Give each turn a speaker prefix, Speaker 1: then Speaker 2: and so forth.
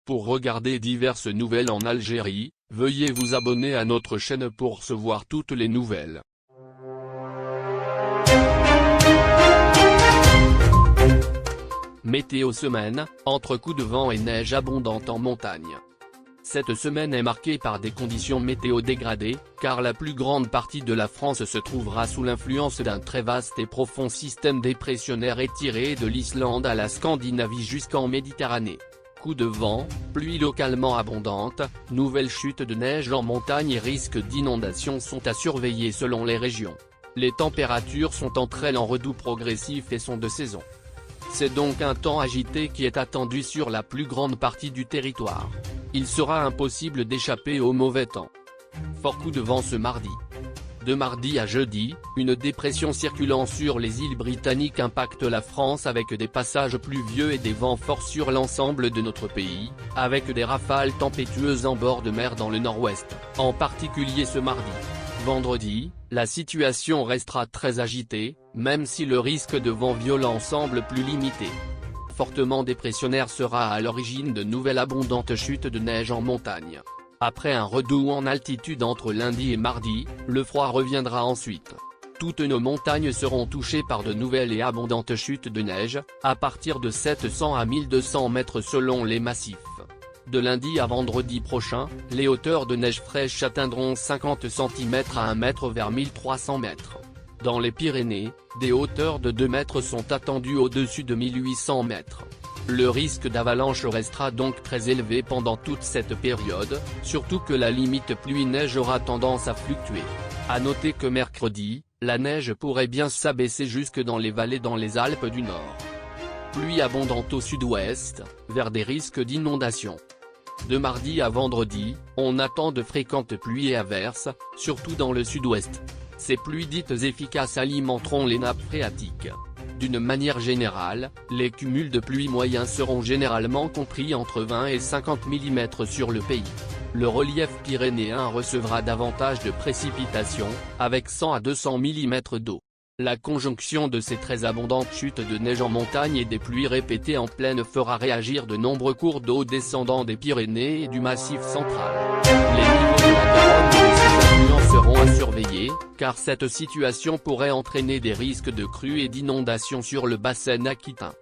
Speaker 1: Pour regarder diverses nouvelles en Algérie, veuillez vous abonner à notre chaîne pour recevoir toutes les nouvelles. Météo semaine, entre coups de vent et neige abondante en montagne. Cette semaine est marquée par des conditions météo dégradées, car la plus grande partie de la France se trouvera sous l'influence d'un très vaste et profond système dépressionnaire étiré de l'Islande à la Scandinavie jusqu'en Méditerranée. Coups de vent, pluie localement abondante, nouvelles chutes de neige en montagne et risques d'inondations sont à surveiller selon les régions. Les températures sont entre elles en redout progressif et sont de saison. C'est donc un temps agité qui est attendu sur la plus grande partie du territoire. Il sera impossible d'échapper au mauvais temps. Fort coup de vent ce mardi. De mardi à jeudi, une dépression circulant sur les îles britanniques impacte la France avec des passages pluvieux et des vents forts sur l'ensemble de notre pays, avec des rafales tempétueuses en bord de mer dans le nord-ouest, en particulier ce mardi. Vendredi, la situation restera très agitée, même si le risque de vent violent semble plus limité. Fortement dépressionnaire sera à l'origine de nouvelles abondantes chutes de neige en montagne. Après un redout en altitude entre lundi et mardi, le froid reviendra ensuite. Toutes nos montagnes seront touchées par de nouvelles et abondantes chutes de neige, à partir de 700 à 1200 mètres selon les massifs. De lundi à vendredi prochain, les hauteurs de neige fraîche atteindront 50 cm à 1 mètre vers 1300 mètres. Dans les Pyrénées, des hauteurs de 2 mètres sont attendues au-dessus de 1800 mètres. Le risque d'avalanche restera donc très élevé pendant toute cette période, surtout que la limite pluie-neige aura tendance à fluctuer. À noter que mercredi, la neige pourrait bien s'abaisser jusque dans les vallées dans les Alpes du Nord. Pluie abondante au sud-ouest, vers des risques d'inondation. De mardi à vendredi, on attend de fréquentes pluies et averses, surtout dans le sud-ouest. Ces pluies dites efficaces alimenteront les nappes phréatiques. D'une manière générale, les cumuls de pluie moyens seront généralement compris entre 20 et 50 mm sur le pays. Le relief pyrénéen recevra davantage de précipitations, avec 100 à 200 mm d'eau. La conjonction de ces très abondantes chutes de neige en montagne et des pluies répétées en plaine fera réagir de nombreux cours d'eau descendant des Pyrénées et du Massif central. Les niveaux de la Garonne et de ses affluents seront à surveiller, car cette situation pourrait entraîner des risques de crues et d'inondations sur le bassin aquitain.